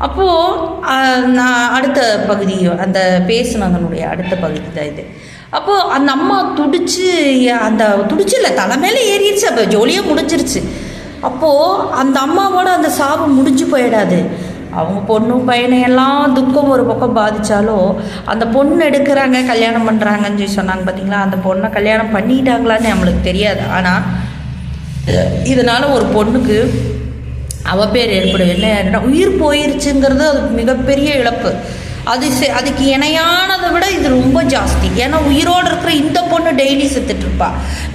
அப்போது நான் அடுத்த பகுதி அந்த பேசுனதனுடைய அடுத்த பகுதி தான் இது. அப்போது அந்த அம்மா துடிச்சு இல்லை தலை மேலே ஏறிடுச்சு. அப்போ ஜோலியாக முடிஞ்சிருச்சு. அப்போது அந்த அம்மாவோட அந்த சாவு முடிஞ்சு போயிடாது. அவங்க பொண்ணும் பையனையெல்லாம் துக்கம் ஒரு பக்கம் பாதித்தாலும் அந்த பொண்ணு எடுக்கிறாங்க கல்யாணம் பண்ணுறாங்கன்னு சொல்லி சொன்னாங்க பார்த்தீங்களா. அந்த பொண்ணை கல்யாணம் பண்ணிட்டாங்களான்னு நம்மளுக்கு தெரியாது. ஆனால் இதனால் ஒரு பொண்ணுக்கு அவப்பேர் ஏற்படும். என்ன உயிர் போயிருச்சுங்கிறது அது மிகப்பெரிய இழப்பு. அதுக்கு இணையானதை விட இது ரொம்ப ஜாஸ்தி. ஏன்னா உயிரோடு இருக்கிற இந்த பொண்ணு டெய்லி செத்துட்ருப்பா.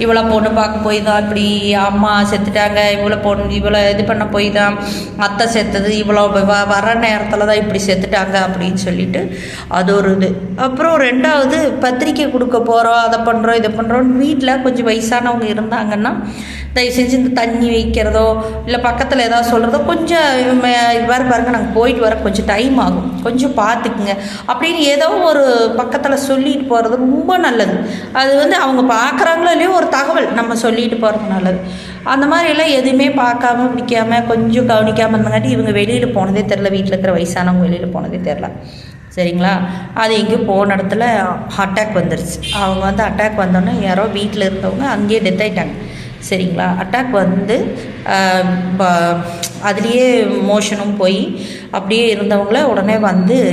இவ்வளோ பொண்ணு பார்க்க போய் தான் இப்படி அம்மா செத்துட்டாங்க, இவ்வளோ இது பண்ண போய் தான் அத்தை செத்துது, இவ்வளோ வர நேரத்தில் தான் இப்படி செத்துட்டாங்க அப்படின்னு சொல்லிட்டு அது ஒரு இது. அப்புறம் ரெண்டாவது பத்திரிக்கை கொடுக்க போகிறோம், அதை பண்ணுறோம் இதை பண்ணுறோம். வீட்டில் கொஞ்சம் வயசானவங்க இருந்தாங்கன்னா தயவு செஞ்சு இந்த தண்ணி வைக்கிறதோ இல்லை பக்கத்தில் ஏதாவது சொல்கிறதோ கொஞ்சம் வேறு பாருங்க நாங்கள் போயிட்டு வர கொஞ்சம் டைம் ஆகும், கொஞ்சம் பார்த்துக்குங்க அப்படின்னு ஏதோ ஒரு பக்கத்தில் சொல்லிட்டு போகிறது ரொம்ப நல்லது. அது அவங்க பார்க்குறாங்களோ இல்லையோ ஒரு தகவல் நம்ம சொல்லிட்டு போகிறது நல்லது. அந்த மாதிரிலாம் எதுவுமே பார்க்காம பிடிக்காமல் கொஞ்சம் கவனிக்காமல் இருந்தங்காட்டி இவங்க வெளியில் போனதே தெரில. வீட்டில் இருக்கிற வயசானவங்க வெளியில் போனதே தெரில. சரிங்களா. அது எங்கேயும் போன இடத்துல அட்டாக் வந்துருச்சு. அவங்க அட்டாக் வந்தோடனே யாரோ வீட்டில் இருந்தவங்க அங்கேயே டெத் ஆகிட்டாங்க. சரிங்களா. அட்டாக் வந்து அதுலேயே மோஷனும் போய் அப்படியே இருந்தவங்கள உடனே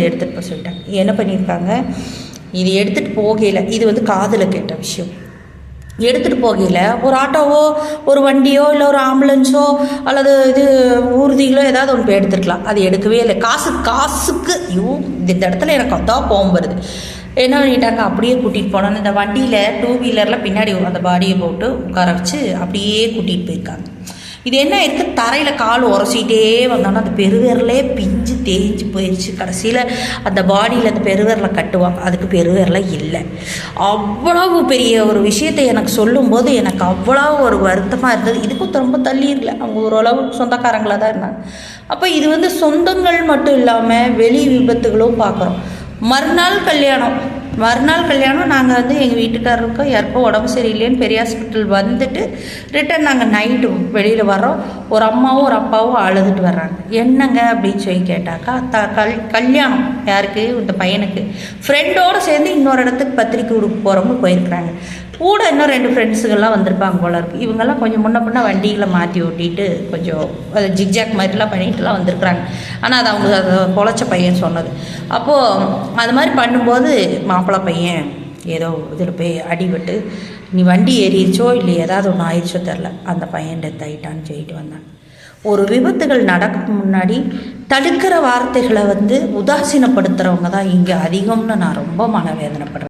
எடுத்துகிட்டு போக சொல்லிட்டாங்க. என்ன பண்ணியிருக்காங்க, இது எடுத்துகிட்டு போகையில் இது காதில் கேட்ட விஷயம். எடுத்துகிட்டு போகையில் ஒரு ஆட்டோவோ ஒரு வண்டியோ இல்லை ஒரு ஆம்புலன்ஸோ அல்லது ஊர்திகளோ ஏதாவது ஒன்று போய் எடுத்துருக்கலாம். அது எடுக்கவே இல்லை. காசுக்கு இந்த இடத்துல எனக்கு அதான் கோவம் வருது. என்ன பண்ணிட்டாங்க, அப்படியே கூட்டிகிட்டு போனோன்னு இந்த வண்டியில் 2 வீலரில் பின்னாடி அந்த பாடியை போட்டு உட்கார வச்சு அப்படியே கூட்டிகிட்டு போயிருக்காங்க. இது என்ன இருக்குது, தரையில் கால் உரசிட்டே வந்தோன்னா அந்த பெருவிரலே பிஞ்சு தேய்ஞ்சி போயிடுச்சு. கடைசியில் அந்த பாடியில் அந்த பெருவிரலை கட்டுவாங்க, அதுக்கு பெருவிரலை இல்லை. அவ்வளவு பெரிய ஒரு விஷயத்தை எனக்கு சொல்லும்போது எனக்கு அவ்வளோ ஒரு வருத்தமாக இருந்தது. இதுக்கும் ரொம்ப தள்ளி இல்லை, அவங்க ஓரளவு சொந்தக்காரங்களாக தான் இருந்தாங்க. அப்போ இது சொந்தங்கள் மட்டும் இல்லாமல் வெளி விபத்துகளும் பார்க்குறோம். மறுநாள் கல்யாணம் நாங்கள் எங்கள் வீட்டுக்காரருக்கும் யாருக்கும் உடம்பு சரியில்லைன்னு பெரிய ஹாஸ்பிட்டல் வந்துட்டு ரிட்டன் நாங்கள் நைட்டு வெளியில் வர்றோம். ஒரு அம்மாவும் ஒரு அப்பாவும் அழுதுட்டு வர்றாங்க. என்னங்க அப்படின்னு சொல்லி கேட்டாக்கா கல்யாணம் யாருக்கு, இந்த பையனுக்கு ஃப்ரெண்டோடு சேர்ந்து இன்னொரு இடத்துக்கு பத்திரிக்கை கொடுக்க போகிறவங்க போயிருக்கிறாங்க. கூட இன்னும் 2 ஃப்ரெண்ட்ஸுகள்லாம் வந்திருப்பாங்க போல இருக்குது. இவங்கெல்லாம் கொஞ்சம் முன்ன வண்டிகளை மாற்றி ஓட்டிட்டு கொஞ்சம் அது ஜிக்ஜாக் மாதிரிலாம் பண்ணிட்டுலாம் வந்திருக்கிறாங்க. ஆனால் அது அவங்க பொழைச்ச பையன் சொன்னது. அப்போது அது மாதிரி பண்ணும்போது மாப்பிள்ளை பையன் ஏதோ இதில் போய் அடிபட்டு நீ வண்டி ஏறிடுச்சோ இல்லை ஏதாவது ஒன்று ஆயிடுச்சோ தெரில, அந்த பையன் டெத் ஆகிட்டான்னு சொல்லிட்டு வந்தாங்க. ஒரு விபத்துகள் நடக்கும் முன்னாடி தடுக்கிற வார்த்தைகளை உதாசீனப்படுத்துகிறவங்க தான் இங்கே அதிகம்னு நான் ரொம்ப மனவேதனைப்படுறேன்.